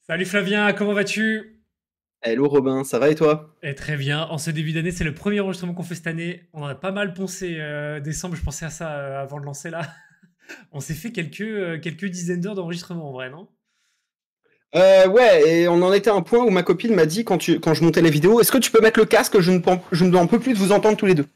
Salut Flavien, comment vas-tu? Hello Robin, ça va et toi? Très bien, en ce début d'année, c'est le premier enregistrement qu'on fait cette année. On en a pas mal poncé décembre, je pensais à ça avant de lancer là. On s'est fait quelques dizaines d'heures d'enregistrement en vrai, non? Ouais, et on en était à un point où ma copine m'a dit quand je montais les vidéos, est-ce que tu peux mettre le casque? Je ne peux plus de vous entendre tous les deux.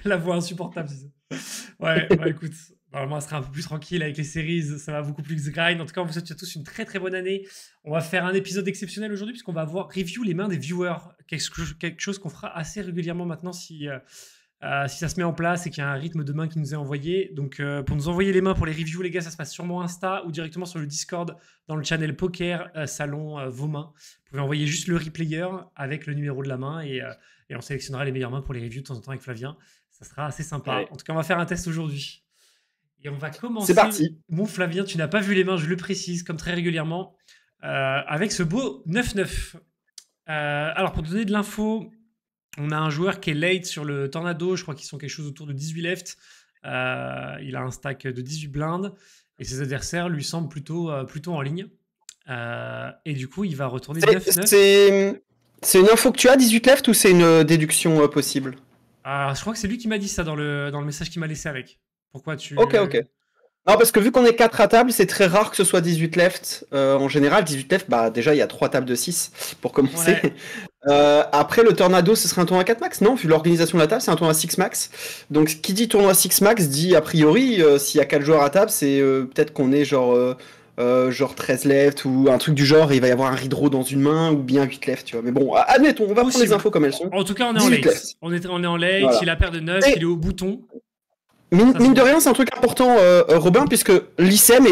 La voix insupportable, c'est ça. Ouais, bah écoute, normalement, elle sera un peu plus tranquille avec les séries, ça va beaucoup plus grind. En tout cas, on vous souhaite à tous une très très bonne année. On va faire un épisode exceptionnel aujourd'hui puisqu'on va voir review les mains des viewers, quelque chose qu'on fera assez régulièrement maintenant si ça se met en place et qu'il y a un rythme de main qui nous est envoyé. Donc, pour nous envoyer les mains pour les reviews, les gars, ça se passe sur mon Insta ou directement sur le Discord dans le channel Poker Salon vos mains. Vous pouvez envoyer juste le replayer avec le numéro de la main et on sélectionnera les meilleures mains pour les reviews de temps en temps avec Flavien. Ça sera assez sympa. Allez, En tout cas, on va faire un test aujourd'hui. Et on va c'est commencer. parti. Mon Flavien, tu n'as pas vu les mains, je le précise, comme très régulièrement, avec ce beau 9-9. Alors, pour te donner de l'info, on a un joueur qui est late sur le Tornado, je crois qu'ils sont quelque chose autour de 18 left. Il a un stack de 18 blindes et ses adversaires lui semblent plutôt en ligne. Et du coup, il va retourner C'est 9-9. c'est- c'est une info que tu as, 18 left, ou c'est une déduction possible? Je crois que c'est lui qui m'a dit ça dans le message qu'il m'a laissé avec. Pourquoi Ok, ok. tu. Non, parce que vu qu'on est 4 à table, c'est très rare que ce soit 18 left. En général, 18 left, bah déjà, il y a 3 tables de 6 pour commencer. Ouais, Après, le Tornado, ce serait un tournoi 4 max? Non, vu l'organisation de la table, c'est un tournoi 6 max. Donc, qui dit tournoi 6 max dit a priori, s'il y a 4 joueurs à table, c'est peut-être qu'on est genre 13 left ou un truc du genre, et il va y avoir un redraw dans une main ou bien 8 left, tu vois. Mais bon, admettons, on va prendre les possible. infos comme elles sont. En tout cas, on est en 18 late. left. On est en late, Voilà. il a paire de 9, Et il est au bouton. mine, Ça se mine de voit. rien, c'est un truc important, Robin, puisque l'ICM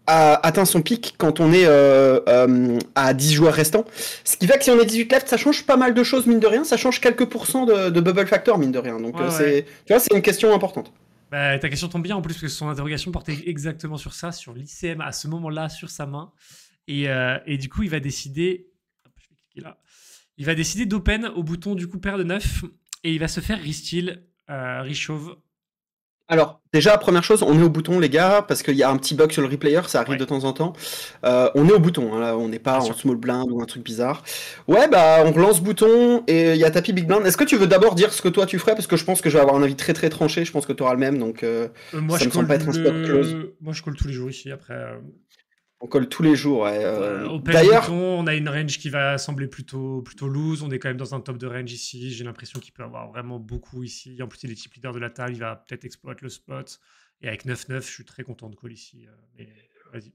a atteint son pic quand on est à 10 joueurs restants. Ce qui fait que si on est 18 left, ça change pas mal de choses, mine de rien. Ça change quelques pourcents de bubble factor, mine de rien. Donc, Ouais, ouais. tu vois, c'est une question importante. Bah, ta question tombe bien en plus, parce que son interrogation portait exactement sur ça, sur l'ICM à ce moment-là, sur sa main. Et du coup, il va décider. Hop, je vais cliquer là. Il va décider d'open au bouton du coup paire de 9 et il va se faire restyle, reshove. Alors, déjà, première chose, on est au bouton, les gars, parce qu'il y a un petit bug sur le replayer, ça arrive Ouais, de temps en temps. On est au bouton, hein, là, on n'est pas bien en sûr. small blind ou un truc bizarre. Ouais, bah, on relance bouton et il y a tapis big blind. Est-ce que tu veux d'abord dire ce que toi tu ferais? Parce que je pense que je vais avoir un avis très très tranché, je pense que tu auras le même, donc Moi, ça je me semble colle pas être un spot close. moi, je colle tous les jours ici. Après, On colle tous les jours, ouais. open bouton, D'ailleurs, on a une range qui va sembler plutôt loose. On est quand même dans un top de range ici. J'ai l'impression qu'il peut avoir vraiment beaucoup ici. En plus, il est chip leader de la table. Il va peut-être exploiter le spot. Et avec 9-9, je suis très content de call ici. Mais vas-y.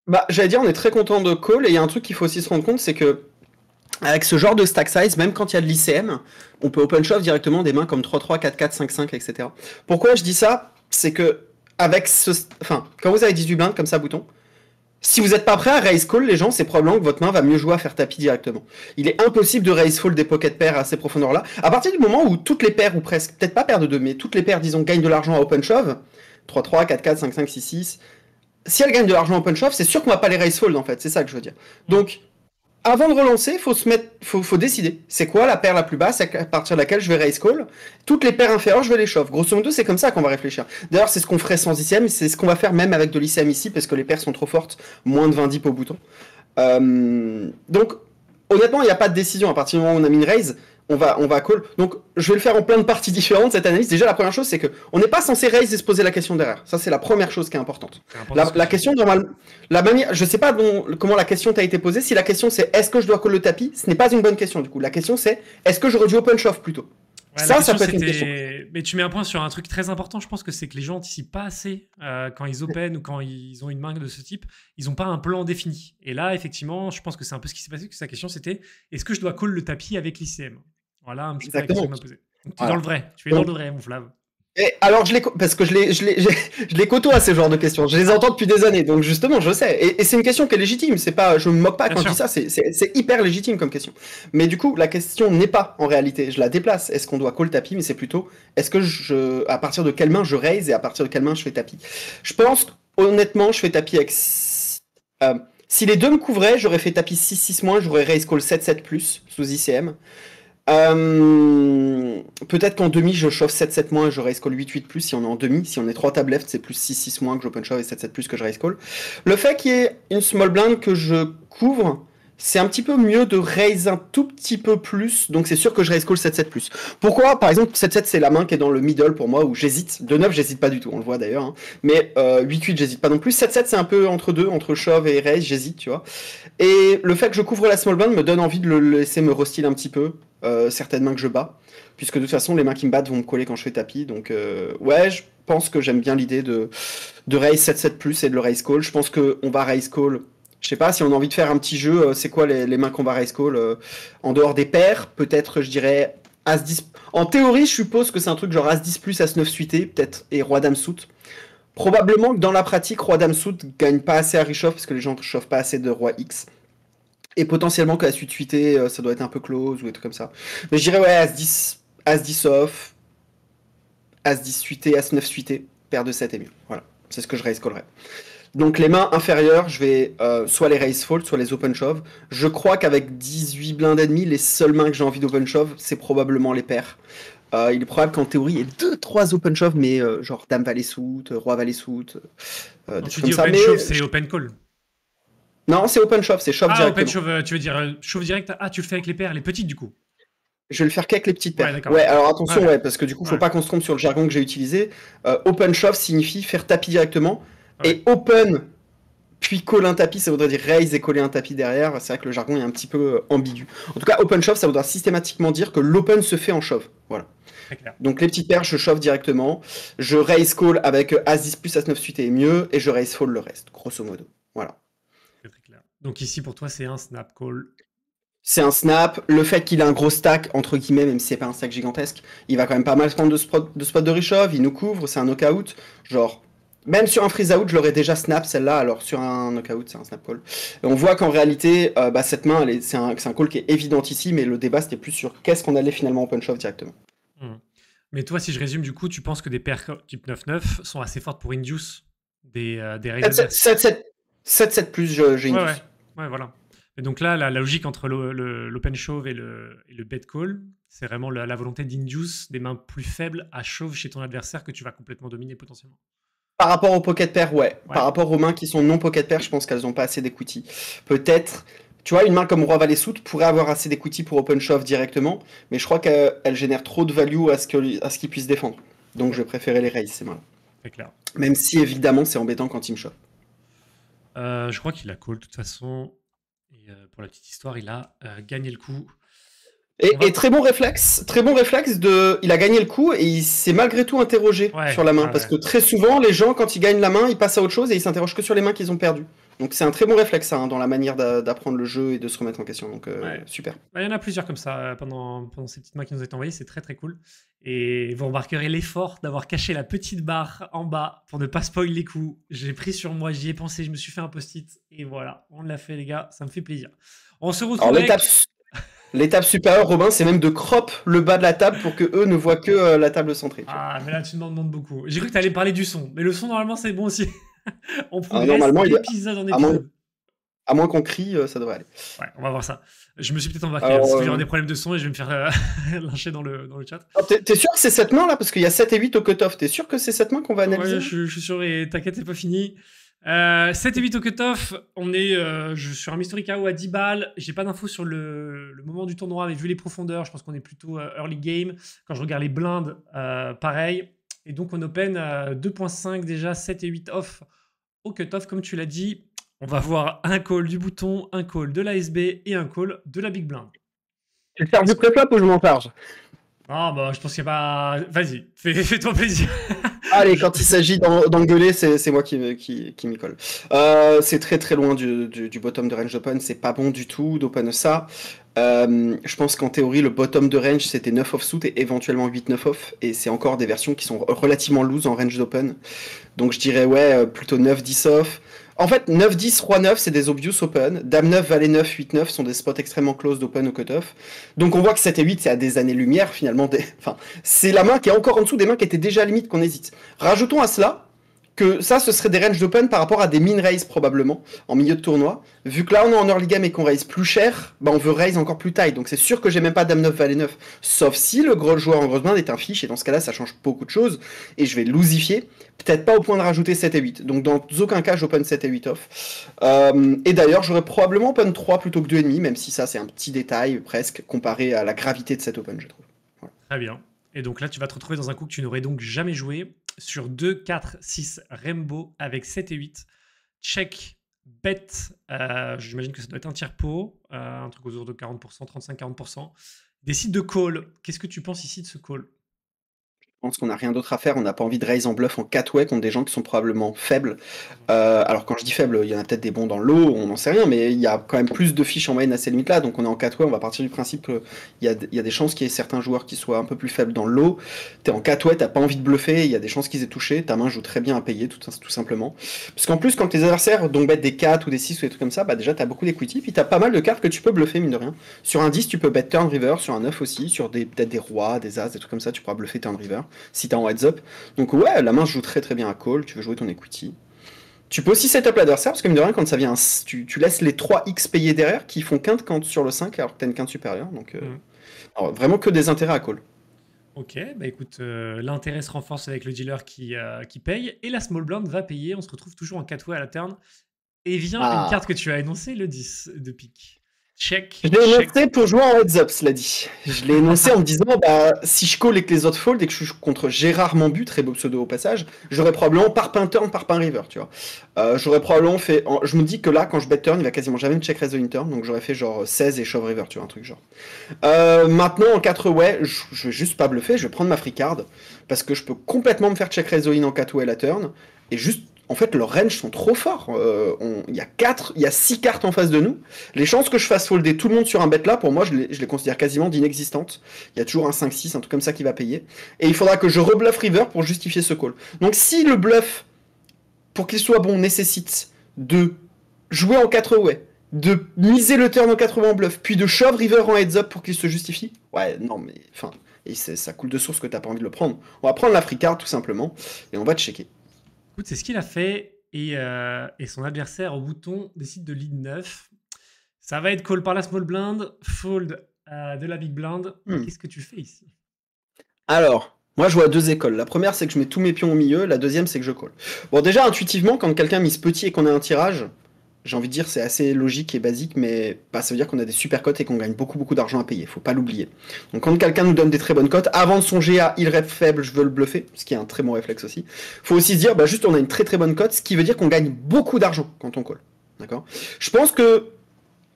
bah, j'allais dire, on est très content de call, et il y a un truc qu'il faut aussi se rendre compte, c'est que avec ce genre de stack size, même quand il y a de l'ICM, on peut open shove directement des mains comme 3-3, 4-4, 5-5, etc. Pourquoi je dis ça? C'est que avec enfin, quand vous avez 18 blindes comme ça, bouton, si vous n'êtes pas prêt à raise call, les gens, c'est probablement que votre main va mieux jouer à faire tapis directement. Il est impossible de raise fold des pocket pairs à ces profondeurs-là. À partir du moment où toutes les paires, ou presque, peut-être pas paires de 2, mais toutes les paires, disons, gagnent de l'argent à open shove, 3-3, 4-4, 5-5, 6-6, si elles gagnent de l'argent à open shove, c'est sûr qu'on va pas les raise fold, en fait. C'est ça que je veux dire. Mm. Donc, avant de relancer, faut décider. C'est quoi la paire la plus basse à partir de laquelle je vais raise call? Toutes les paires inférieures, je vais les shove. Grosso modo, c'est comme ça qu'on va réfléchir. D'ailleurs, c'est ce qu'on ferait sans ICM, c'est ce qu'on va faire même avec de l'ICM ici, parce que les paires sont trop fortes, moins de 20 dips au bouton. Donc, honnêtement, il n'y a pas de décision. À partir du moment où on a mis une raise, on va call. Donc, je vais le faire en plein de parties différentes, cette analyse. Déjà, la première chose, c'est qu'on n'est pas censé raise et se poser la question derrière. Ça, c'est la première chose qui est importante. C'est important La, ce que la tu dis. question, normalement, la manière, je sais pas comment la question t'a été posée. Si la question c'est est-ce que je dois call le tapis, ce n'est pas une bonne question du coup. La question c'est est-ce que j'aurais dû open shove plutôt. Ouais, la Ça question peut être une question. c'était. Mais tu mets un point sur un truc très important, je pense que c'est que les gens anticipent pas assez quand ils open ou quand ils ont une main de ce type. Ils n'ont pas un plan défini. Et là, effectivement, je pense que c'est un peu ce qui s'est passé, que sa question c'était est-ce que je dois call le tapis avec l'ICM? Voilà un petit peu la question Exactement. que m'a posée. Donc tu es dans Voilà. le vrai, tu es dans Donc, le vrai, mon Flav. et alors, parce que je les côtoie ces genres de questions. Je les entends depuis des années, donc justement, je sais. Et c'est une question qui est légitime. C'est pas, je me moque pas Bien quand je dis sûr. ça. C'est hyper légitime comme question. Mais du coup, la question n'est pas en réalité. Je la déplace. Est-ce qu'on doit call tapis? Mais c'est plutôt, est-ce que à partir de quelle main je raise et à partir de quelle main je fais tapis? Je pense, honnêtement, je fais tapis avec. euh, si les deux me couvraient, j'aurais fait tapis 6-6 moins, j'aurais raise call 7-7 plus sous ICM. Peut-être qu'en demi, je shove 7-7 moins et je raise call 8-8 plus si on est en demi. Si on est 3 tables left, c'est plus 6-6 moins que j'open shove et 7-7 plus que je raise call. Le fait qu'il y ait une small blind que je couvre, c'est un petit peu mieux de raise un tout petit peu plus. Donc c'est sûr que je raise call 7-7 plus. Pourquoi? Par exemple, 7-7 c'est la main qui est dans le middle pour moi où j'hésite. De 9 j'hésite pas du tout, on le voit d'ailleurs. Hein. Mais 8-8 j'hésite pas non plus. 7-7 c'est un peu entre deux, entre shove et raise, j'hésite, tu vois. Et le fait que je couvre la small blind me donne envie de le laisser me rostyle un petit peu. Certaines mains que je bats. Puisque de toute façon, les mains qui me battent vont me coller quand je fais tapis. Donc ouais, je pense que j'aime bien l'idée de raise 7-7 plus et de le raise call. Je pense qu'on va raise call. Je sais pas si on a envie de faire un petit jeu, c'est quoi les mains qu'on va raise call en dehors des paires, peut-être je dirais As-10. En théorie, je suppose que c'est un truc genre As-10 plus, As-9 suité, peut-être, et Roi-Dame suit. Probablement que dans la pratique, Roi-Dame suit gagne pas assez à reshove parce que les gens ne chauffent pas assez de Roi X. Et potentiellement que la suite suitée, ça doit être un peu close ou des trucs comme ça. Mais je dirais ouais, As-10, As-10 off, As-10 suité, As-9 suité, paire de 7 est mieux. Voilà, c'est ce que je raise callerais. Donc les mains inférieures, je vais soit les raise fold, soit les open shove. Je crois qu'avec 18 blindes et demi, les seules mains que j'ai envie d'open shove, c'est probablement les paires. Il est probable qu'en théorie, il y ait 2-3 open shove, mais genre Dame Valet suit, Roi Valet suit, Quand tu dis open shove, c'est open call. Non, c'est open shove, c'est shove directement. Open shove, tu veux dire shove direct. Ah, tu le fais avec les paires, les petites du coup. Je vais le faire qu'avec les petites paires. Ouais, ouais, alors attention, ouais, parce que du coup, faut pas qu'on se trompe sur le jargon que j'ai utilisé. Open shove signifie faire tapis directement. Ouais. Et open, puis coller un tapis, ça voudrait dire raise et coller un tapis derrière. C'est vrai que le jargon est un petit peu ambigu. En tout cas, open shove, ça voudra systématiquement dire que l'open se fait en shove. Voilà. Donc les petites paires, je shove directement. Je raise call avec As-10 plus As-9 suité est mieux. Et je raise fold le reste, grosso modo. Voilà. C'est très clair. Donc ici, pour toi, c'est un snap call. C'est un snap. Le fait qu'il a un gros stack, entre guillemets, même si c'est pas un stack gigantesque, il va quand même pas mal prendre de spot de reshove, il nous couvre, c'est un knockout. Genre, même sur un freeze out, je l'aurais déjà snap celle-là, alors sur un knockout, c'est un snap call. Et on voit qu'en réalité, cette main, c'est un call qui est évident ici, mais le débat c'était plus sur qu'est-ce qu'on allait finalement open shove directement. Mais toi, si je résume, du coup, tu penses que des paires type 9-9 sont assez fortes pour induce des raises 7-7 plus, j'ai induce. Ouais, voilà. Et donc là, la logique entre l'open shove et le bet call, c'est vraiment la volonté d'induce des mains plus faibles à shove chez ton adversaire que tu vas complètement dominer potentiellement. Par rapport aux pocket pairs, ouais. Par rapport aux mains qui sont non pocket pairs, je pense qu'elles n'ont pas assez d'equity. Peut-être, tu vois, une main comme Roi Valet suit pourrait avoir assez d'equity pour open shove directement, mais je crois qu'elle génère trop de value à ce qu'il puisse défendre. Donc je préférais les raise, ces mains-là. C'est clair. Même si évidemment c'est embêtant quand il me shove. Je crois qu'il a call de toute façon. Et pour la petite histoire, il a gagné le coup. Et très bon réflexe il a gagné le coup et il s'est malgré tout interrogé sur la main. Parce que très souvent, les gens, quand ils gagnent la main, ils passent à autre chose et ils s'interrogent que sur les mains qu'ils ont perdues. Donc c'est un très bon réflexe dans la manière d'apprendre le jeu et de se remettre en question. Donc super. Il y en a plusieurs comme ça pendant ces petites mains qui nous ont été envoyées, c'est très très cool. Et vous remarquerez l'effort d'avoir caché la petite barre en bas pour ne pas spoil les coups. J'ai pris sur moi, j'y ai pensé, je me suis fait un post-it et voilà, on l'a fait les gars, ça me fait plaisir. On se retrouve avec... L'étape supérieure, Robin, c'est même de crop le bas de la table pour que eux ne voient que la table centrée. Ah, mais là tu m'en demandes beaucoup. J'ai cru que tu allais parler du son, mais le son normalement c'est bon aussi. On progresse d'épisode en épisode. À moins qu'on crie, ça devrait aller. Ouais, on va voir ça. Je me suis peut-être embarqué, parce qu'il y aura des problèmes de son et je vais me faire lyncher dans le chat. T'es sûr que c'est cette main là? Parce qu'il y a 7 et 8 au cutoff. T'es sûr que c'est cette main qu'on va analyser? Ouais, je suis sûr et t'inquiète, c'est pas fini. 7 et 8 au cutoff, on est sur un Mystery KO à 10 balles. J'ai pas d'infos sur le moment du tournoi, mais vu les profondeurs, je pense qu'on est plutôt early game. Quand je regarde les blindes, pareil. Et donc on open 2.5 déjà, 7 et 8 off au cutoff, comme tu l'as dit. On va voir un call du bouton, un call de l'ASB et un call de la big blind. Tu veux faire du pré-flop ou je m'en charge? Ah bah je pense qu'il n'y a pas... Vas-y, fais-toi plaisir. Allez, quand il s'agit d'engueuler, c'est moi qui m'y colle. C'est très très loin du bottom de range d'open, c'est pas bon du tout d'open ça. Je pense qu'en théorie, le bottom de range c'était 9 off suit et éventuellement 8-9 off, et c'est encore des versions qui sont relativement loose en range d'open. Donc je dirais ouais, plutôt 9-10 off. En fait, 9-10, Roi 9, c'est des obvious open. Dame 9, Valet 9, 8-9 sont des spots extrêmement close d'open au cutoff. Donc on voit que 7 et 8, c'est à des années-lumière finalement. Enfin, c'est la main qui est encore en dessous des mains qui étaient déjà limite qu'on hésite. Rajoutons à cela que ça, ce serait des ranges d'open par rapport à des min raise probablement, en milieu de tournoi. Vu que là, on est en early game et qu'on raise plus cher, bah on veut raise encore plus tight. Donc c'est sûr que j'ai même pas dame 9, valet 9. Sauf si le gros joueur en grosse main est un fiche, et dans ce cas-là, ça change beaucoup de choses. Et je vais losifier, peut-être pas au point de rajouter 7 et 8. Donc dans aucun cas, j'open 7 et 8 off. Et d'ailleurs, j'aurais probablement open 3 plutôt que 2,5, même si ça, c'est un petit détail presque, comparé à la gravité de cet open, je trouve. Voilà. Très bien. Et donc là, tu vas te retrouver dans un coup que tu n'aurais donc jamais joué sur 2, 4, 6 Rainbow avec 7 et 8. Check, bet, j'imagine que ça doit être un tiers pot, un truc autour de 40%, 35-40%. Décide de call. Qu'est-ce que tu penses ici de ce call? Je pense qu'on n'a rien d'autre à faire, on n'a pas envie de raise en bluff en 4-way contre des gens qui sont probablement faibles. Alors quand je dis faible, il y en a peut-être des bons dans le lot, on n'en sait rien, mais il y a quand même plus de fiches en moyenne à ces limites-là, donc on est en 4-way, on va partir du principe qu'il y a des chances qu'il y ait certains joueurs qui soient un peu plus faibles dans le lot. T'es en 4-way, t'as pas envie de bluffer, il y a des chances qu'ils aient touché, ta main joue très bien à payer, tout simplement. Parce qu'en plus, quand tes adversaires donc bet des 4 ou des 6 ou des trucs comme ça, bah déjà t'as beaucoup d'equity, puis t'as pas mal de cartes que tu peux bluffer, mine de rien. Sur un 10, tu peux bet turn river, sur un 9 aussi, sur peut-être des rois, des as, des trucs comme ça, tu pourras bluffer turn river. Si t'es en heads up. Donc ouais, la main se joue très très bien à call, tu veux jouer ton equity. Tu peux aussi setup l'adversaire, parce que mine de rien, quand ça vient, tu laisses les 3x payer derrière, qui font quinte quand sur le 5, alors que t'as une quinte supérieure. Donc alors, vraiment que des intérêts à call. Ok, bah écoute, l'intérêt se renforce avec le dealer qui paye, et la small blind va payer, on se retrouve toujours en 4-way à la turn, et vient une carte que tu as énoncée, le 10 de pique. Check. Je l'ai énoncé pour jouer en heads up, cela dit. Je l'ai énoncé en me disant, bah, si je call et que les autres fold et que je suis contre Gérard Mambu, très beau pseudo au passage, j'aurais probablement par pain turn, par pain river, tu vois. J'aurais probablement fait. Je me dis que là, quand je bet turn, il va quasiment jamais me check raise the turn, donc j'aurais fait genre 16 et shove river, tu vois, un truc genre. Maintenant, en 4-way, je vais juste pas bluffer, je vais prendre ma free card, parce que je peux complètement me faire check raise the en 4-way à la turn, et juste. En fait, leurs range sont trop forts. Il y a 6 cartes en face de nous. Les chances que je fasse folder tout le monde sur un bet là, pour moi, je les considère quasiment d'inexistantes. Il y a toujours un 5-6, un truc comme ça qui va payer. Et il faudra que je rebluff river pour justifier ce call. Donc si le bluff, pour qu'il soit bon, nécessite de jouer en 4-way, de miser le turn en 80 en bluff, puis de shove river en heads up pour qu'il se justifie, ouais, non, mais... Enfin, et ça coule de source que t'as pas envie de le prendre. On va prendre la free card, tout simplement, et on va checker. Écoute, c'est ce qu'il a fait, et son adversaire au bouton décide de lead 9. Ça va être call par la small blind, fold de la big blind. Qu'est-ce que tu fais ici? Alors, moi je vois 2 écoles. La première, c'est que je mets tous mes pions au milieu. La deuxième, c'est que je call. Bon, déjà, intuitivement, quand quelqu'un mise petit et qu'on a un tirage, j'ai envie de dire c'est assez logique et basique, mais bah, ça veut dire qu'on a des super cotes et qu'on gagne beaucoup beaucoup d'argent à payer. Faut pas l'oublier. Donc quand quelqu'un nous donne des très bonnes cotes, avant de songer à il rep faible, je veux le bluffer, ce qui est un très bon réflexe aussi. Faut aussi se dire bah juste on a une très très bonne cote, ce qui veut dire qu'on gagne beaucoup d'argent quand on call. D'accord. Je pense que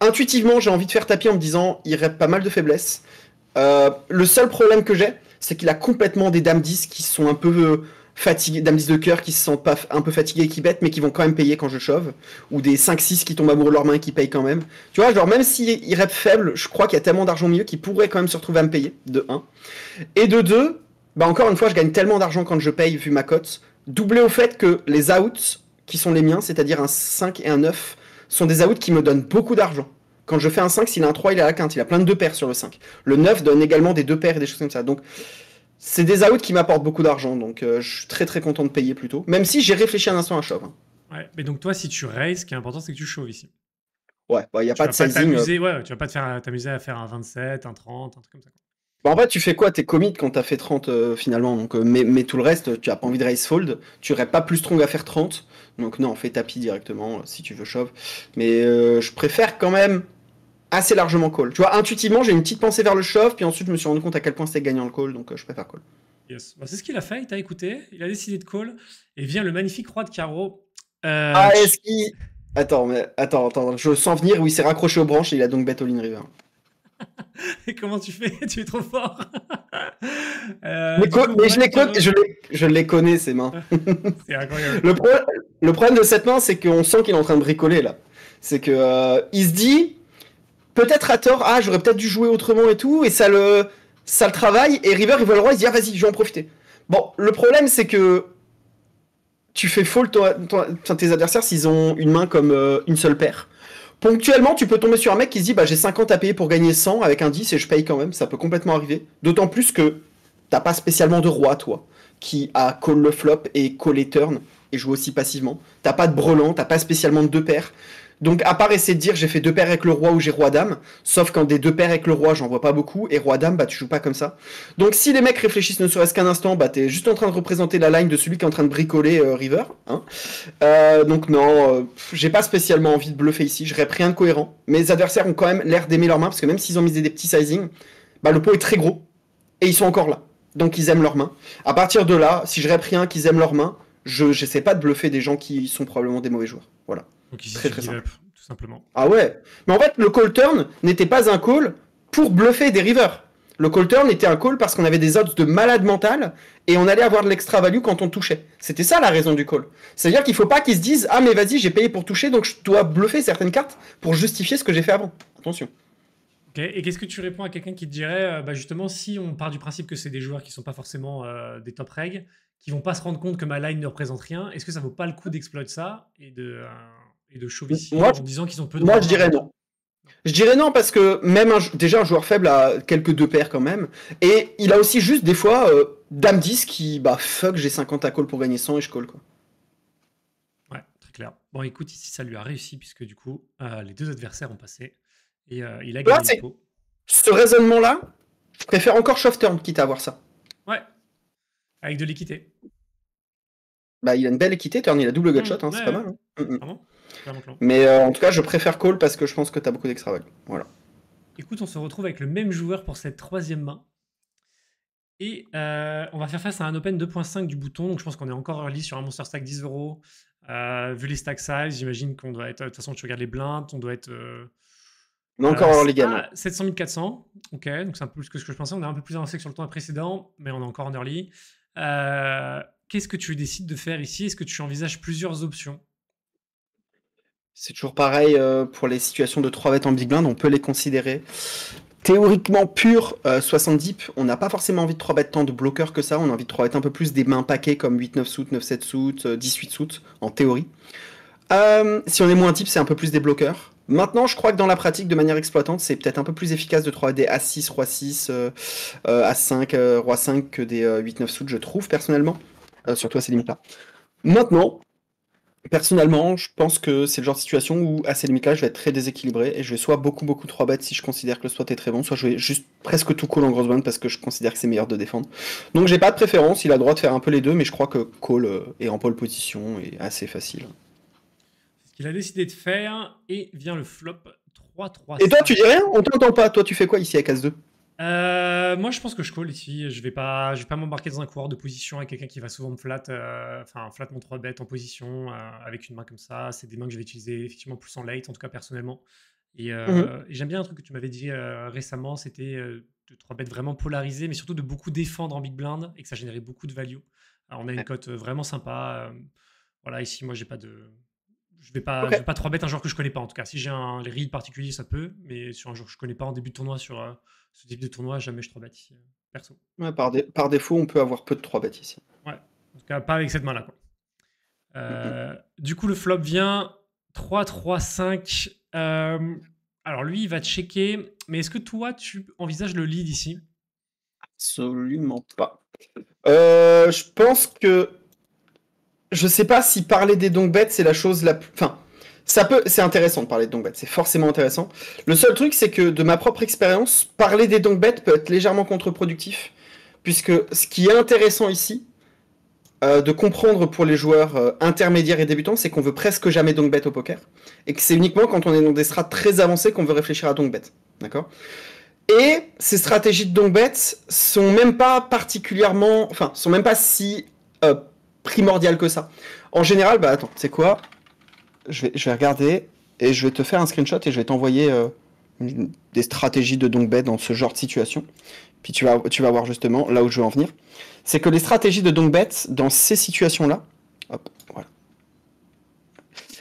intuitivement j'ai envie de faire tapis en me disant il rep pas mal de faiblesses. Le seul problème que j'ai, c'est qu'il a complètement des dames 10 qui sont un peu fatigués, dames 10 de cœur qui se sentent pas un peu fatigués et qui bêtent, mais qui vont quand même payer quand je shove, ou des 5-6 qui tombent amoureux de leur main et qui payent quand même. Tu vois, genre même s'ils rep faible, je crois qu'il y a tellement d'argent au milieu qu'ils pourraient quand même se retrouver à me payer, de 1. Et de 2, bah encore une fois, je gagne tellement d'argent quand je paye vu ma cote, doublé au fait que les outs qui sont les miens, c'est-à-dire un 5 et un 9, sont des outs qui me donnent beaucoup d'argent. Quand je fais un 5, s'il a un 3, il a la quinte, il a plein de 2 paires sur le 5. Le 9 donne également des 2 paires et des choses comme ça. Donc c'est des outs qui m'apportent beaucoup d'argent, donc je suis très très content de payer plutôt. Même si j'ai réfléchi un instant à shove. Hein. Ouais, mais donc toi, si tu raises, ce qui est important, c'est que tu shove ici. Ouais, bah il n'y a pas de sizing. Ouais, tu vas pas t'amuser à faire un 27, un 30, un truc comme ça. Bah en fait, tu fais quoi? T'es commit quand t'as fait 30 finalement, donc mais tout le reste, tu as pas envie de raise fold, tu aurais pas plus strong à faire 30, donc non, fais tapis directement si tu veux shove. Mais je préfère quand même assez largement call. Tu vois, intuitivement, j'ai une petite pensée vers le shove, puis ensuite je me suis rendu compte à quel point c'était gagnant le call, donc je préfère call. Yes. Bah, c'est ce qu'il a fait, il t'a écouté, il a décidé de call, et vient le magnifique roi de carreau. Est-ce qu'il... Attends, je sens venir où il s'est raccroché aux branches et il a donc bet all-in river. Et comment tu fais? Tu es trop fort. Mais je les connais, ces mains. C'est incroyable. Le problème de cette main, c'est qu'on sent qu'il est en train de bricoler, là. C'est que il se dit, peut-être à tort, j'aurais peut-être dû jouer autrement et tout, et ça le travaille, et River, il voit le roi, il se dit, vas-y, je vais en profiter. Bon, le problème, c'est que tu fais fold tes adversaires s'ils ont une main comme une seule paire. Ponctuellement, tu peux tomber sur un mec qui se dit bah, j'ai 50 à payer pour gagner 100 avec un 10 et je paye quand même, ça peut complètement arriver. D'autant plus que t'as pas spécialement de roi, toi, qui a call le flop et call les turn. et joue aussi passivement. T'as pas de brelan, t'as pas spécialement de deux paires. Donc, à part essayer de dire j'ai fait deux paires avec le roi ou j'ai roi-dame, sauf quand des deux paires avec le roi, j'en vois pas beaucoup, et roi-dame, bah tu joues pas comme ça. Donc, si les mecs réfléchissent ne serait-ce qu'un instant, bah t'es juste en train de représenter la line de celui qui est en train de bricoler River. Hein. Donc, non, j'ai pas spécialement envie de bluffer ici, je rep rien de cohérent. Mes adversaires ont quand même l'air d'aimer leur main, parce que même s'ils ont misé des petits sizing, bah le pot est très gros, et ils sont encore là. Donc, ils aiment leur main. À partir de là, si je rep rien, qu'ils aiment leur main, j'essaie pas de bluffer des gens qui sont probablement des mauvais joueurs. Voilà. Donc ici, Très tu très give simple. up, tout simplement. Ah ouais. Mais en fait, le call turn n'était pas un call pour bluffer des rivers. Le call turn était un call parce qu'on avait des odds de malade mental et on allait avoir de l'extra value quand on touchait. C'était ça la raison du call. C'est-à-dire qu'il faut pas qu'ils se disent ah mais vas-y j'ai payé pour toucher donc je dois bluffer certaines cartes pour justifier ce que j'ai fait avant. Attention. Ok. Et qu'est-ce que tu réponds à quelqu'un qui te dirait, bah justement, si on part du principe que c'est des joueurs qui sont pas forcément des top reg, qui vont pas se rendre compte que ma line ne représente rien, est-ce que ça vaut pas le coup d'exploiter ça et de shove ici Moi, en disant qu'ils ont peu de moi roi je dirais non. Je dirais non parce que même déjà un joueur faible a quelques deux paires quand même. Et il a aussi juste des fois Dame 10 qui bah fuck j'ai 50 à call pour gagner 100 et je call quoi. Ouais, très clair. Bon, écoute, ici, ça lui a réussi, puisque du coup, les deux adversaires ont passé. Et il a Là, gagné le pot. ce raisonnement-là, je préfère encore shove turn quitte à avoir ça. Ouais, avec de l'équité. Bah, il a une belle équité, turn, il a double gutshot, hein, Ouais, c'est pas mal. Hein. Vraiment, clairement, clairement. Mais en tout cas, je préfère call parce que je pense que t'as beaucoup d'extra value. Voilà. Écoute, on se retrouve avec le même joueur pour cette troisième main. Et on va faire face à un Open 2.5 du bouton. Donc je pense qu'on est encore early sur un Monster Stack 10 euros. Vu les stack size, j'imagine qu'on doit être. De toute façon, tu regardes les blindes, on doit être. On est encore early game. Ah, 700 400. Ok, donc c'est un peu plus que ce que je pensais. On est un peu plus avancé que sur le temps précédent, mais on est encore en early. Qu'est-ce que tu décides de faire ici? Est-ce que tu envisages plusieurs options? C'est toujours pareil pour les situations de 3 bêtes en big blind, on peut les considérer. Théoriquement pur 70 pips, on n'a pas forcément envie de 3 bêtes tant de bloqueurs que ça, on a envie de 3 bêtes un peu plus des mains paquets comme 8-9 suit, 9-7 suit, 18 suit, en théorie. Si on est moins type, c'est un peu plus des bloqueurs. Maintenant, je crois que dans la pratique, de manière exploitante, c'est peut-être un peu plus efficace de 3 des As6, Roi 6, As5, Roi 5 que des 8-9 suit, je trouve, personnellement. Surtout à ces limites-là. Maintenant, personnellement, je pense que c'est le genre de situation où, à ces limites-là, je vais être très déséquilibré et je vais soit beaucoup 3 bêtes si je considère que le spot est très bon, soit je vais juste presque tout call en grosse blind parce que je considère que c'est meilleur de défendre. Donc j'ai pas de préférence, il a le droit de faire un peu les deux, mais je crois que call est en pole position et assez facile. C'est ce qu'il a décidé de faire et vient le flop 3-3. Et toi, tu dis rien? On t'entend pas. Toi, tu fais quoi ici avec As-2? Moi, je pense que je call ici. Je vais pas m'embarquer dans un coureur de position avec quelqu'un qui va souvent me flat, flat mon 3 bet en position avec une main comme ça. C'est des mains que je vais utiliser effectivement plus en late, en tout cas personnellement. Et j'aime bien un truc que tu m'avais dit récemment, c'était de 3 bet vraiment polarisé, mais surtout de beaucoup défendre en big blind et que ça générait beaucoup de value. Alors, on a une cote vraiment sympa. Voilà, ici, moi, j'ai pas de. Je vais pas 3 bet un joueur que je connais pas en tout cas. Si j'ai un read particulier, ça peut, mais sur un joueur que je connais pas en début de tournoi, sur ce type de tournoi, jamais je 3 bet ici, perso. Ouais, par défaut, on peut avoir peu de 3 bêtes ici. Ouais, en tout cas, pas avec cette main-là. Quoi. Du coup, le flop vient 3-3-5. Alors, lui, il va checker. Mais est-ce que toi, tu envisages le lead ici? Absolument pas. Je pense que. Je sais pas si parler des donk bets, c'est la chose la plus. Enfin, c'est intéressant de parler de donk bets, c'est forcément intéressant. Le seul truc, c'est que de ma propre expérience, parler des donk bets peut être légèrement contre-productif, puisque ce qui est intéressant ici, de comprendre pour les joueurs intermédiaires et débutants, c'est qu'on veut presque jamais donk bet au poker, et que c'est uniquement quand on est dans des strats très avancés qu'on veut réfléchir à donk bet, d'accord? Et ces stratégies de donk bet sont même pas particulièrement, enfin, sont même pas si primordial que ça. En général, bah attends, c'est quoi? Je vais regarder et je vais te faire un screenshot et je vais t'envoyer des stratégies de donk bet dans ce genre de situation. Puis tu vas voir justement là où je veux en venir. C'est que les stratégies de donk bet dans ces situations-là, hop, voilà.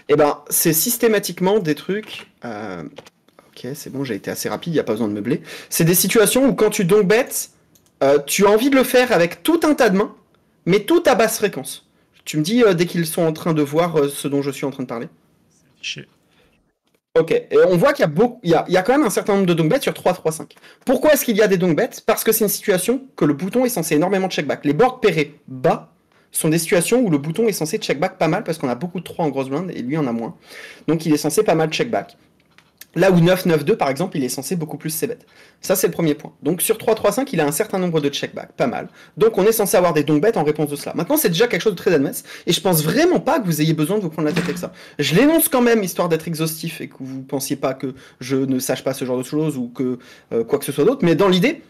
Et ben, c'est systématiquement des trucs. Ok, c'est bon, j'ai été assez rapide, il n'y a pas besoin de meubler. C'est des situations où quand tu donk bet, tu as envie de le faire avec tout un tas de mains, mais tout à basse fréquence. Tu me dis dès qu'ils sont en train de voir ce dont je suis en train de parler. C'est affiché. Ok, et on voit qu'il y a quand même un certain nombre de donk bets sur 3, 3, 5. Pourquoi est-ce qu'il y a des donk bets? Parce que c'est une situation que le bouton est censé énormément check back. Les boards pairés bas sont des situations où le bouton est censé check back pas mal parce qu'on a beaucoup de 3 en grosse blind et lui en a moins. Donc il est censé pas mal check back. Là où 9-9-2 par exemple, il est censé beaucoup plus c-bet. Ça c'est le premier point. Donc sur 3-3-5, il a un certain nombre de check-back, pas mal. Donc on est censé avoir des donk-bets en réponse de cela. Maintenant c'est déjà quelque chose de très admesse, et je pense vraiment pas que vous ayez besoin de vous prendre la tête avec ça. Je l'énonce quand même, histoire d'être exhaustif, et que vous pensiez pas que je ne sache pas ce genre de choses, ou que quoi que ce soit d'autre, mais dans l'idée,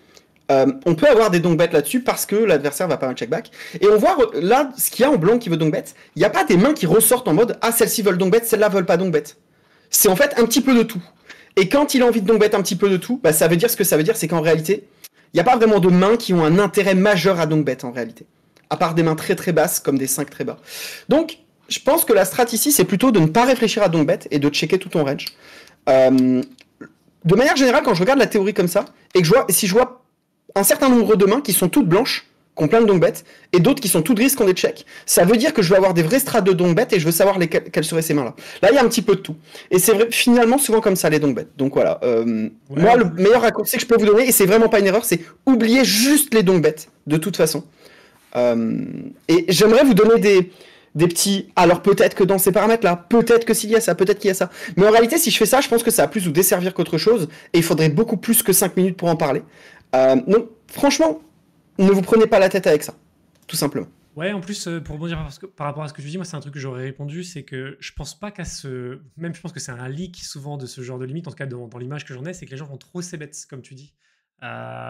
on peut avoir des donk-bets là-dessus parce que l'adversaire va pas un check-back. Et on voit là, ce qu'il y a en blanc qui veut donk-bet, il n'y a pas des mains qui ressortent en mode « Ah, celles-ci veulent donk-bet, celles-là veulent pas donk-bet ». C'est en fait un petit peu de tout. Et quand il a envie de donk-bet un petit peu de tout, bah ça veut dire ce que ça veut dire, c'est qu'en réalité, il n'y a pas vraiment de mains qui ont un intérêt majeur à donk-bet en réalité. À part des mains très très basses, comme des 5 très bas. Donc, je pense que la strat ici, c'est plutôt de ne pas réfléchir à donk-bet et de checker tout ton range. De manière générale, quand je regarde la théorie comme ça, et que si je vois un certain nombre de mains qui sont toutes blanches, qui ont plein de donk-bet, et d'autres qui sont toutes grises, qui ont des checks. Ça veut dire que je vais avoir des vrais strats de donk-bet et je veux savoir quelles seraient ces mains-là. Là, il y a un petit peu de tout. Et c'est vrai, finalement, souvent comme ça, les donk-bet. Donc voilà. Moi, le meilleur raccourci que je peux vous donner, et c'est vraiment pas une erreur, c'est oublier juste les donk-bet, de toute façon. Et j'aimerais vous donner des petits... Alors peut-être que dans ces paramètres-là, peut-être que s'il y a ça, peut-être qu'il y a ça. Mais en réalité, si je fais ça, je pense que ça va plus vous desservir qu'autre chose, et il faudrait beaucoup plus que 5 minutes pour en parler. Donc, franchement... Ne vous prenez pas la tête avec ça, tout simplement. Ouais, en plus, pour rebondir par rapport à ce que je dis, moi, c'est un truc que j'aurais répondu, c'est que je pense pas qu'à ce... Même, je pense que c'est un leak souvent de ce genre de limite, en tout cas dans l'image que j'en ai, c'est que les gens vont trop c-bet, comme tu dis,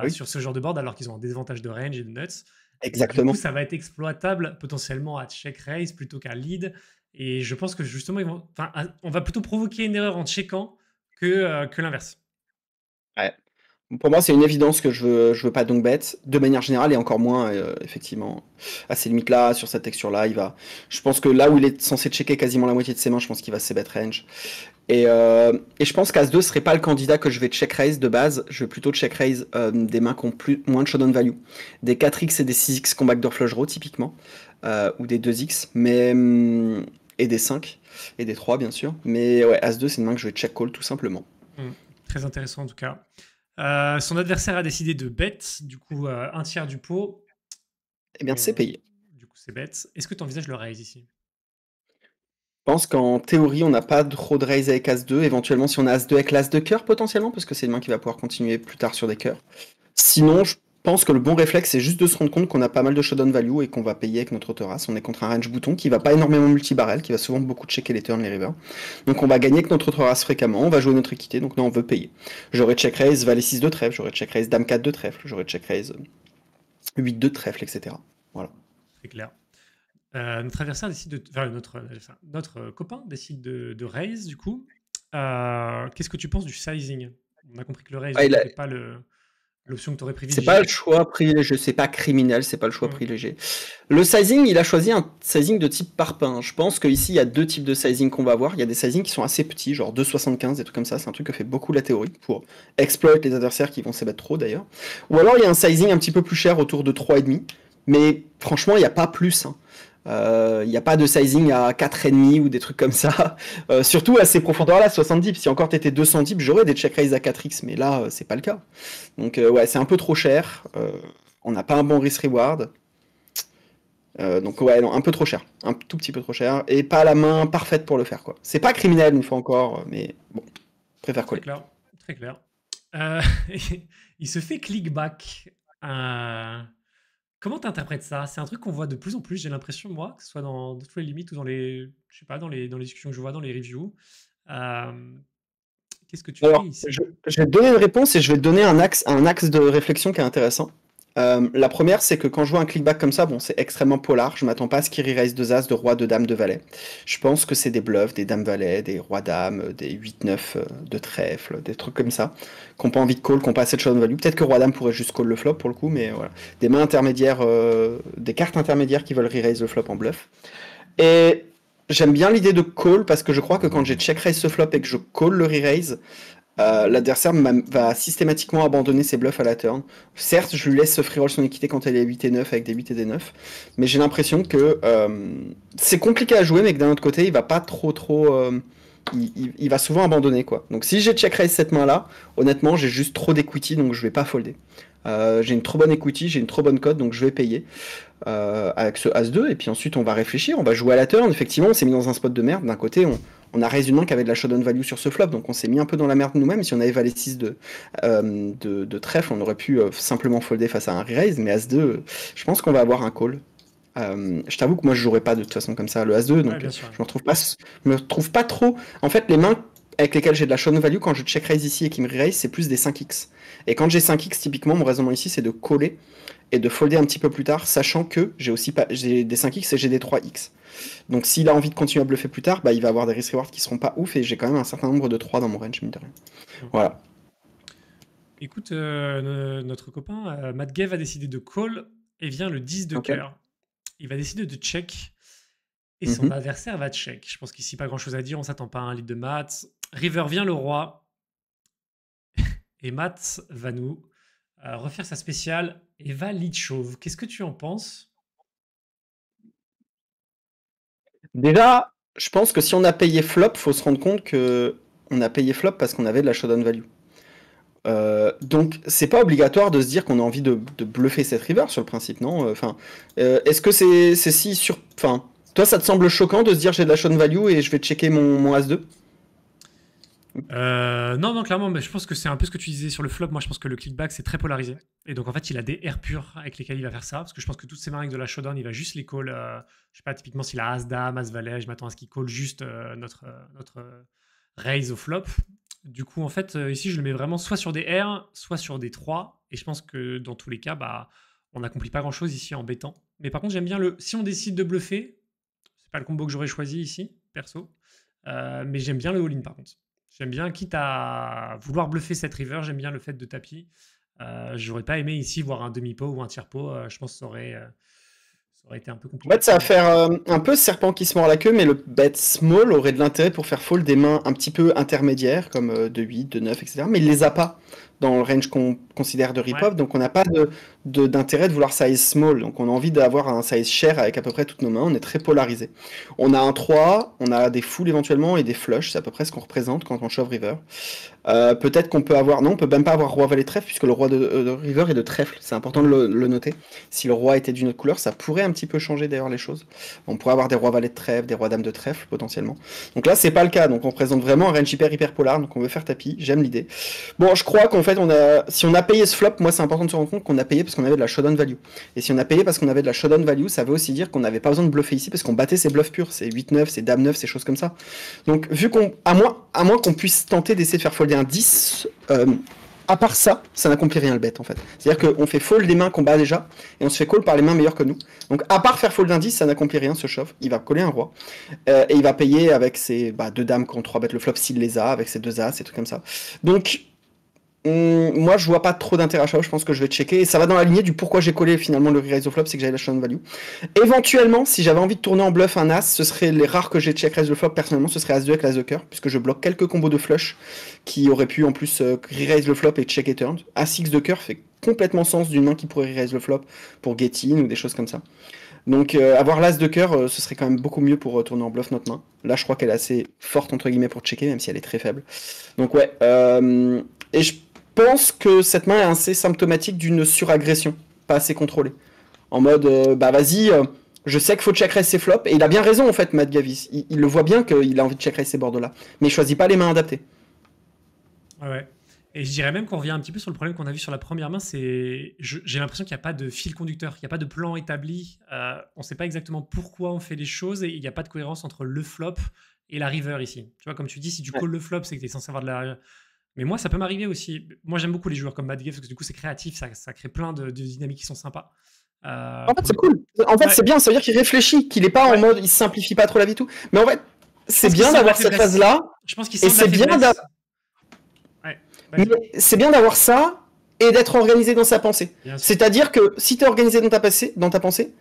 Oui. sur ce genre de board, alors qu'ils ont un désavantage de range et de nuts. Exactement. Du coup, ça va être exploitable potentiellement à check raise plutôt qu'à lead. Et je pense que justement, on va plutôt provoquer une erreur en checkant que l'inverse. Ouais. Pour moi, c'est une évidence que je veux pas donc bet de manière générale et encore moins effectivement à ces limites-là, sur cette texture-là, je pense que là où il est censé checker quasiment la moitié de ses mains, je pense qu'il va c-bet range. Et je pense qu'As-2 serait pas le candidat que je vais check raise de base. Je vais plutôt check raise des mains qui ont moins de showdown value, des 4x et des 6x qu'on backdoor flush draw typiquement, ou des 2x, et des 5 et des 3 bien sûr. Mais ouais, As-2 c'est une main que je vais check call tout simplement. Très intéressant en tout cas. Son adversaire a décidé de bet, du coup, un tiers du pot. Eh bien, c'est payé. Du coup, c'est bet. Est-ce que tu envisages le raise ici? Je pense qu'en théorie, on n'a pas trop de raise avec As-2. Éventuellement, si on a As-2 avec l'As de cœur, potentiellement, parce que c'est une main qui va pouvoir continuer plus tard sur des cœurs. Sinon, je pense que le bon réflexe, c'est juste de se rendre compte qu'on a pas mal de showdown value et qu'on va payer avec notre terrasse. On est contre un range bouton qui va pas énormément multi-barrel, qui va souvent beaucoup checker les turns, les rivers. Donc on va gagner avec notre terrasse fréquemment, on va jouer notre équité, donc non, on veut payer. J'aurais check raise valet 6 de trèfle, j'aurais check raise dame 4 de trèfle, j'aurais check raise 8 de trèfle, etc. Voilà. C'est clair. Notre adversaire décide de... Enfin, notre copain décide de raise, du coup. Qu'est-ce que tu penses du sizing? On a compris que le raise n'était pas l'option que tu aurais privilégiée. C'est pas le choix privilégié, c'est pas criminel, c'est pas le choix privilégié. Le sizing, il a choisi un sizing de type parpaing. Je pense qu'ici, il y a deux types de sizing qu'on va avoir. Il y a des sizings qui sont assez petits, genre 2,75, des trucs comme ça. C'est un truc que fait beaucoup la théorie pour exploiter les adversaires qui vont s'abattre trop d'ailleurs. Ou alors, il y a un sizing un petit peu plus cher autour de 3,5. Mais franchement, il n'y a pas plus. Il n'y a pas de sizing à 4,5 ou des trucs comme ça. Surtout à ces profondeurs-là, 70 dips. Si encore t'étais 200 dips, j'aurais des check raise à 4x, mais là, c'est pas le cas. Donc ouais, c'est un peu trop cher. On n'a pas un bon risk reward. Donc ouais, non, un peu trop cher. Un tout petit peu trop cher. Et pas la main parfaite pour le faire, quoi. C'est pas criminel, une fois encore, mais bon, préfère coller. Très clair. Il se fait clickback. Comment tu interprètes ça? C'est un truc qu'on voit de plus en plus, j'ai l'impression, moi, que ce soit dans toutes les limites ou dans les, je sais pas, dans les discussions que je vois, dans les reviews. Qu'est-ce que tu fais ici? Je vais te donner une réponse et je vais te donner un axe de réflexion qui est intéressant. La première, c'est que quand je vois un clickback comme ça, bon, c'est extrêmement polar. Je m'attends pas à ce qu'il re-raise 2 as, de roi, de dame, de valet. Je pense que c'est des bluffs, des dames valet, des rois dames, des 8-9 de trèfle, des trucs comme ça, qui n'ont pas envie de call, qui n'ont pas assez de showdown value. Peut-être que roi dame pourrait juste call le flop pour le coup, mais voilà. Des mains intermédiaires, des cartes intermédiaires qui veulent re-raise le flop en bluff. Et j'aime bien l'idée de call parce que je crois que quand j'ai check raise ce flop et que je call le re-raise, l'adversaire va systématiquement abandonner ses bluffs à la turn. Certes, je lui laisse free roll son équité quand elle est 8 et 9 avec des 8 et des 9, mais j'ai l'impression que c'est compliqué à jouer, mais que d'un autre côté, il va pas trop... il va souvent abandonner, quoi. Donc si j'ai check raise cette main-là, honnêtement, j'ai juste trop d'equity, donc je vais pas folder. J'ai une trop bonne equity, j'ai une trop bonne cote, donc je vais payer avec ce As-2. Et puis ensuite, on va réfléchir, on va jouer à la turn. Effectivement, on s'est mis dans un spot de merde. D'un côté, on a raise une main qui avait de la showdown value sur ce flop, donc on s'est mis un peu dans la merde nous-mêmes. Si on avait valet 6 de trèfle, on aurait pu simplement folder face à un re-raise, mais As-2, je pense qu'on va avoir un call. Je t'avoue que moi je jouerais pas de toute façon comme ça le As-2, donc bien sûr. je me retrouve pas trop. En fait, les mains avec lesquelles j'ai de la showdown value, quand je check raise ici et qu'il me re-raise, c'est plus des 5x. Et quand j'ai 5x, typiquement, mon raisonnement ici, c'est de coller et de folder un petit peu plus tard, sachant que j'ai des 5x et j'ai des 3x. Donc s'il a envie de continuer à bluffer plus tard, bah, il va avoir des risk rewards qui seront pas ouf, et j'ai quand même un certain nombre de 3 dans mon range, mine de rien. Voilà. Écoute, notre copain Matt Gay va décider de call et vient le 10 de cœur. Il va décider de check et son adversaire va check. Je pense qu'ici, pas grand-chose à dire. On s'attend pas à un lead de Matt. River vient le roi. Et Matt va nous refaire sa spéciale et va lead chauve. Qu'est-ce que tu en penses? Déjà, je pense que si on a payé flop, faut se rendre compte que on a payé flop parce qu'on avait de la showdown value. Donc c'est pas obligatoire de se dire qu'on a envie de bluffer cette river sur le principe, non? Est-ce que c'est si sur... Enfin, toi ça te semble choquant de se dire j'ai de la showdown value et je vais checker mon As-2? Non, clairement, mais je pense que c'est un peu ce que tu disais sur le flop. Moi, je pense que le clickback, c'est très polarisé. Et donc, en fait, il a des airs purs avec lesquels il va faire ça. Parce que je pense que toutes ces mains avec de la showdown, il va juste les call. Je sais pas, typiquement, s'il a As-Dame, As-Valet, je m'attends à ce qu'il call juste notre raise au flop. Du coup, en fait, ici, je le mets vraiment soit sur des R, soit sur des 3. Et je pense que dans tous les cas, bah, on n'accomplit pas grand-chose ici en bêtant. Mais par contre, j'aime bien le... Si on décide de bluffer, c'est pas le combo que j'aurais choisi ici, perso. Mais j'aime bien le all-in, par contre. J'aime bien, quitte à vouloir bluffer cette river, j'aime bien le fait de tapis. J'aurais pas aimé ici voir un demi-pot ou un tiers-pot. Je pense que ça aurait été un peu compliqué. En fait, ça va faire un peu serpent qui se mord la queue, mais le bet small aurait de l'intérêt pour faire fold des mains un petit peu intermédiaires, comme de 8, de 9, etc. Mais il les a pas dans le range qu'on considère de rip-off, donc on n'a pas d'intérêt de vouloir size small. Donc on a envie d'avoir un size share avec à peu près toutes nos mains, on est très polarisé. On a un 3, on a des foules éventuellement et des flushs, c'est à peu près ce qu'on représente quand on shove river. Peut-être qu'on peut avoir... Non, on peut même pas avoir roi valet trèfle, puisque le roi de river est de trèfle, c'est important de le noter. Si le roi était d'une autre couleur, ça pourrait un petit peu changer d'ailleurs les choses. On pourrait avoir des rois valets de trèfle, des rois dames de trèfle potentiellement. Donc là, c'est pas le cas, donc on présente vraiment un range hyper polar, donc on veut faire tapis, j'aime l'idée. Bon, je crois qu'en fait, si on a payé ce flop, moi c'est important de se rendre compte qu'on a payé parce qu'on avait de la showdown value. Et si on a payé parce qu'on avait de la showdown value, ça veut aussi dire qu'on n'avait pas besoin de bluffer ici, parce qu'on battait ses bluffs purs, c'est 8-9, c'est dame-9, ces choses comme ça. Donc vu à moins qu'on puisse tenter d'essayer de faire folder un 10, à part ça, ça n'accomplit rien le bet en fait. C'est-à-dire qu'on fait fold des mains qu'on bat déjà, et on se fait call par les mains meilleures que nous. Donc à part faire fold un 10, ça n'accomplit rien ce shove. Il va coller un roi, et il va payer avec ses 2 dames qui ont 3 bêtes le flop s'il les a, avec ses 2 as, ces trucs comme ça. Donc moi je vois pas trop d'intérêt à shove, je pense que je vais checker, et ça va dans la lignée du pourquoi j'ai collé finalement le re-raise au flop, c'est que j'avais la showdown value. Éventuellement, si j'avais envie de tourner en bluff un as, ce serait les rares que j'ai check raise le flop, personnellement ce serait as-2 avec l'as de cœur, puisque je bloque quelques combos de flush qui auraient pu en plus re-raise le flop et check et turn. As-6 de cœur fait complètement sens d'une main qui pourrait re-raise le flop pour get in ou des choses comme ça. Donc avoir l'as de cœur, ce serait quand même beaucoup mieux pour tourner en bluff notre main. Là je crois qu'elle est assez forte entre guillemets pour checker, même si elle est très faible. Donc ouais, et je pense que cette main est assez symptomatique d'une suragression, pas assez contrôlée. En mode, vas-y, je sais qu'il faut check raise ses flops, et il a bien raison en fait, Matt Gavis. Il le voit bien qu'il a envie de check raise ses bords là, mais il choisit pas les mains adaptées. Ouais. Et je dirais même qu'on revient un petit peu sur le problème qu'on a vu sur la première main, c'est j'ai l'impression qu'il n'y a pas de fil conducteur, il n'y a pas de plan établi, on ne sait pas exactement pourquoi on fait les choses, et il n'y a pas de cohérence entre le flop et la river ici. Tu vois, comme tu dis, si tu calls le flop, c'est que tu es censé avoir de la... Mais moi, ça peut m'arriver aussi. Moi, j'aime beaucoup les joueurs comme Matt Gay, parce que du coup, c'est créatif, ça crée plein de dynamiques qui sont sympas. En fait, c'est cool. En fait, c'est bien, ça veut dire qu'il réfléchit, qu'il n'est pas en mode, il se simplifie pas trop la vie et tout. Mais en fait, c'est bien d'avoir cette phase-là. Je pense qu'il sent Mais c'est bien d'avoir ça et d'être organisé dans sa pensée. C'est-à-dire que si tu es organisé dans ta pensée,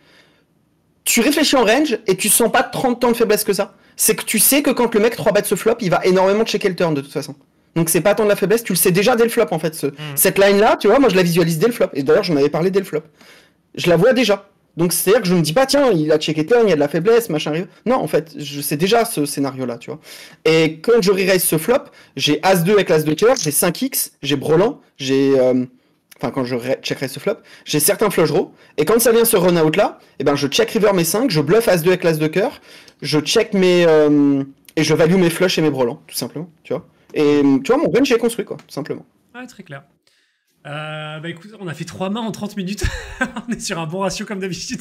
tu réfléchis en range et tu sens pas 30 temps de faiblesse que ça. C'est que tu sais que quand le mec 3 bêtes se flop, il va énormément checker le turn de toute façon. Donc c'est pas tant de la faiblesse, tu le sais déjà dès le flop en fait. Cette line-là, tu vois, moi je la visualise dès le flop. Et d'ailleurs, j'en avais parlé dès le flop. Je la vois déjà. Donc c'est-à-dire que je me dis pas, tiens, il a checké turn, il y a de la faiblesse, machin. Non, en fait, je sais déjà ce scénario-là, tu vois. Et quand je re-raise ce flop, j'ai As-2 avec l'As de cœur, j'ai 5x, j'ai Brelan, j'ai enfin quand je check raise ce flop, j'ai certains flush draws, et quand ça vient ce run out là, et ben je check river mes 5, je bluff as-2 avec l'as de cœur, je check mes... et je value mes flushs et mes brelans, tout simplement, tu vois. Et tu vois, mon range est construit, quoi, tout simplement. Ouais, très clair. Bah écoute, on a fait 3 mains en 30 minutes. On est sur un bon ratio comme d'habitude.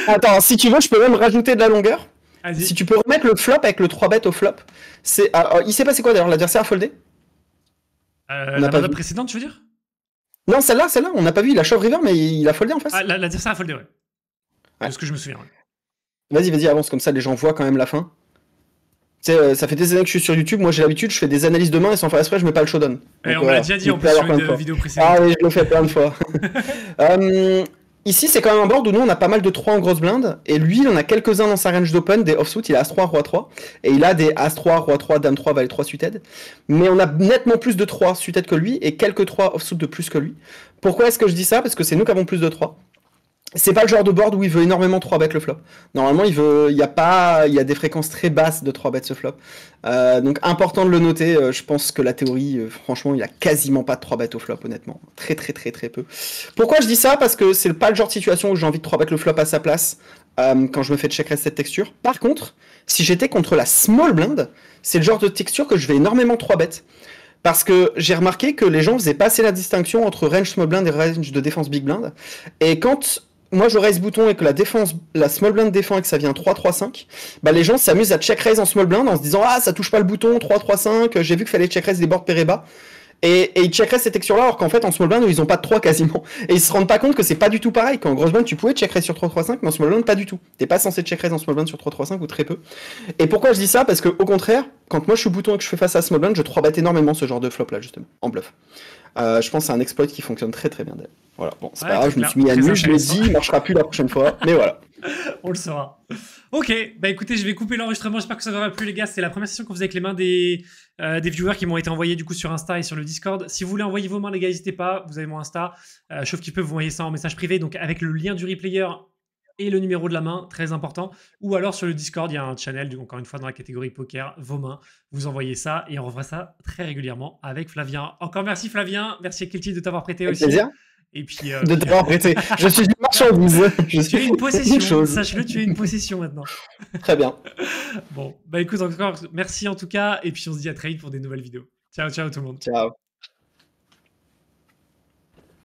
Attends, si tu veux, je peux même rajouter de la longueur. Vas-y. Si tu peux remettre le flop avec le 3 bet au flop, c'est... il s'est passé quoi d'ailleurs? L'adversaire a foldé? La main précédente, tu veux dire? Non, celle-là, on n'a pas vu, il a shove river, mais il a foldé en face. Ah, l'adversaire a foldé, ouais. De ce que je me souviens, ouais. Vas-y, avance, comme ça les gens voient quand même la fin. Tu sais, ça fait des années que je suis sur YouTube, moi j'ai l'habitude, je fais des analyses de main et sans faire exprès, je mets pas le showdown. Et on l'a déjà dit en plus sur une vidéo précédente. Ah oui, je le fais plein de fois. Ici, c'est quand même un board où nous on a pas mal de 3 en grosse blinde, et lui il en a quelques-uns dans sa range d'open, des offsuit, il a As-3, Roi-3, et il a des As-3, Roi-3, Dame-3, Valet-3 suited. Mais on a nettement plus de 3 suited que lui, et quelques 3 offsuit de plus que lui. Pourquoi est-ce que je dis ça? Parce que c'est nous qui avons plus de 3. C'est pas le genre de board où il veut énormément 3 bet le flop. Normalement, il y a des fréquences très basses de 3 bet ce flop. Donc important de le noter. Je pense que la théorie, franchement, il y a quasiment pas de 3 bet au flop, honnêtement. Très peu. Pourquoi je dis ça? Parce que c'est pas le genre de situation où j'ai envie de 3 bet le flop à sa place quand je me fais check raise cette texture. Par contre, si j'étais contre la small blind, c'est le genre de texture que je vais énormément 3 bet. Parce que j'ai remarqué que les gens faisaient pas assez la distinction entre range small blind et range de défense big blind. Et quand moi je raise bouton et que la small blind défend et que ça vient 3-3-5, bah les gens s'amusent à check raise en small blind en se disant ah ça touche pas le bouton 3-3-5, j'ai vu qu'il fallait check raise des boards Pereba. Et ils check raise ces textures-là alors qu'en fait en small blind ils ont pas de 3 quasiment. Et ils se rendent pas compte que c'est pas du tout pareil. Qu'en grosse blind tu pouvais check raise sur 3-3-5 mais en small blind pas du tout. T'es pas censé check raise en small blind sur 3-3-5 ou très peu. Et pourquoi je dis ça? Parce que au contraire, quand moi je suis bouton et que je fais face à small blind, je 3 bet énormément ce genre de flop là justement, en bluff. Je pense que c'est un exploit qui fonctionne très bien d'elle. Voilà, bon, c'est pas grave, je me suis mis à nu, je l'ai dit, il marchera plus la prochaine fois, mais voilà. On le saura. Ok, bah écoutez, je vais couper l'enregistrement, j'espère que ça vous aura plu les gars, c'est la première session qu'on faisait avec les mains des viewers qui m'ont été envoyés du coup sur Insta et sur le Discord. Si vous voulez envoyer vos mains les gars, n'hésitez pas, vous avez mon Insta, sauf qu'il peut vous envoyer ça en message privé, donc avec le lien du replayer et le numéro de la main, très important, ou alors sur le Discord, il y a un channel, donc encore une fois dans la catégorie poker, vos mains, vous envoyez ça et on refera ça très régulièrement avec Flavien. Encore merci Flavien, merci à Kilty de t'avoir prêté aussi. Plaisir. Et puis, de t'avoir prêté. Je suis une marchandise. Tu es une possession. Sache-le, tu es une possession maintenant. Très bien. Bon, bah écoute, encore merci en tout cas. Et puis on se dit à très vite pour des nouvelles vidéos. Ciao tout le monde. Ciao.